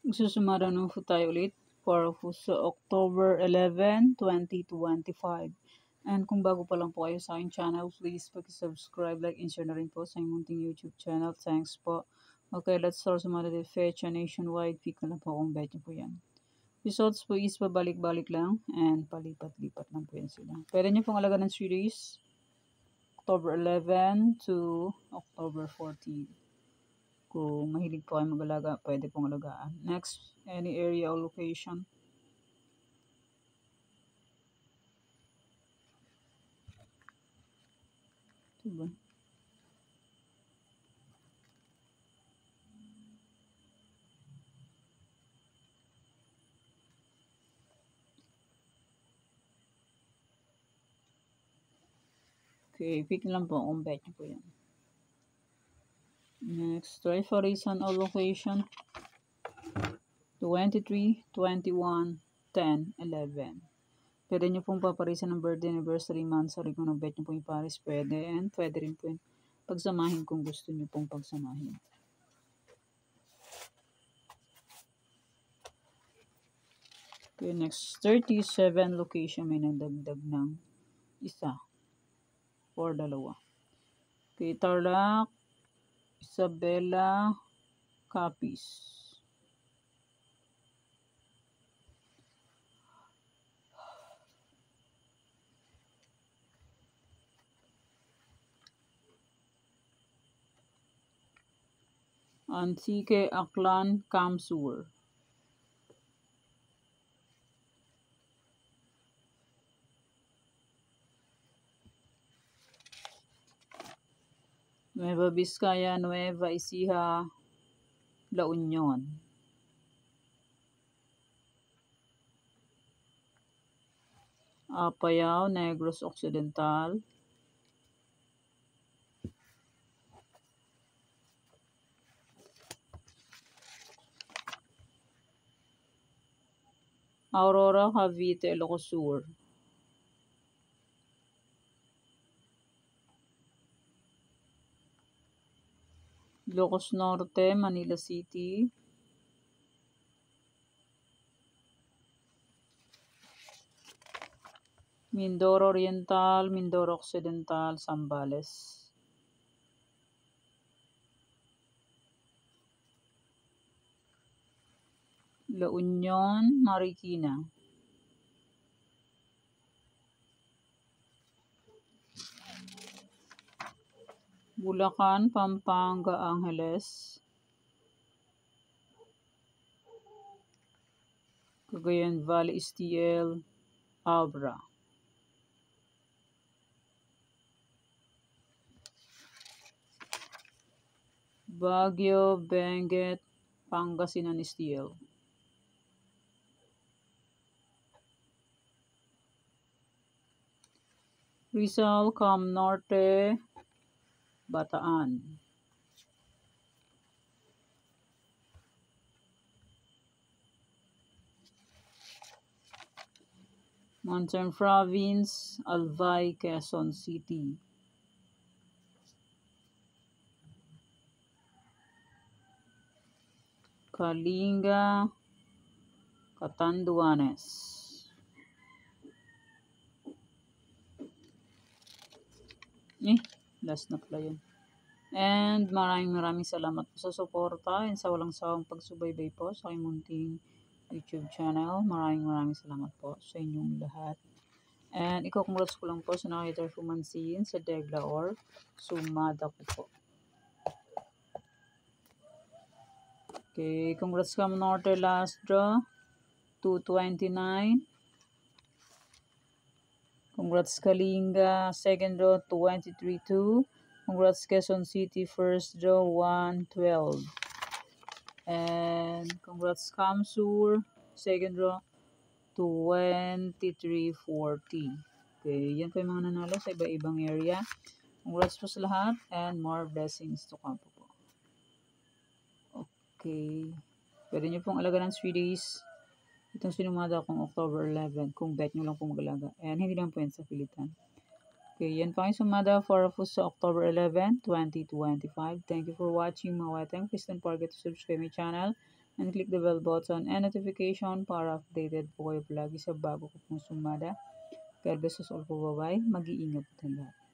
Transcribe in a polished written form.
Magsusumara naman po tayo ulit para po sa October 11, 2025. And kung bago pa lang po kayo sa aking channel, please subscribe, like, and share na rin po sa aking munting YouTube channel. Thanks po. Okay, let's start sumara the fetch nationwide. Pick na lang po kung bet nyo po yan. Results po is pabalik-balik lang and palipat-lipat lang po yan sila. Pwede nyo pong alaga ng series October 11 to October 14. Kung mahilig po kayo mag-alaga, pwede pong alagaan. Next, any area or location. Diba? Okay, pick lang po kung bet nyo po yan. Next, try for reason or location. 23, 21, 10, 11. Pwede nyo pong paparisan ng birthday, anniversary, month, sorry kung nag-bet nyo po yung Paris, pwede. And pwede rin po yung pagsamahin kung gusto nyo pong pagsamahin. Okay, next, 37 location, may nagdagdag ng isa or dalawa. Okay, Tarlac, Isabela, Capiz. Antique, Aklan, Kamsur. Nueva Vizcaya, Nueva Ecija, La Union. Apayao, Negros Occidental. Aurora, Cavite, Ilocos Sur. Ilocos Norte, Manila City. Mindoro Oriental, Mindoro Occidental, Zambales. La Union, Marikina. Bulacan, Pampanga, Angeles. Cagayan Valley, STL, Abra. Baguio, Benguet, Pangasinan, STL. Rizal, Cam Norte, Bataan. Mountain Province, Albay, Quezon City. Kalinga, Catanduanes. Last na pala yun. And maraming salamat po sa suporta and sa walang sawang pagsubaybay po sa aking munting YouTube channel. Maraming salamat po sa inyong lahat. And iko-congrats ko lang po sa nakita Fumansin sa Degla or Sumada ko po. Okay, congrats Cam Norte last draw, 229. Congrats Kalinga, second draw, 232. Congrats Quezon City, first draw, 112. And congrats Kamsur, second draw, 2340. Okay, yan po yung mga nanalo sa iba-ibang area. Congrats po sa lahat and more blessings to come po. Okay. Pwede nyo pong alaga ng 3 days. Itong sinumada akong October 11 kung bet nyo lang po mag-alaga. And hindi lang po yan sa pilitan. Okay, yan pa yung sumada for sa October 11, 2025. Thank you for watching mga watang. Please don't forget to subscribe my channel and click the bell button and notification para updated po kayo palagi sa bago ko pong sumada. God bless us all po. Bye-bye. Mag-iingat po tayo lahat.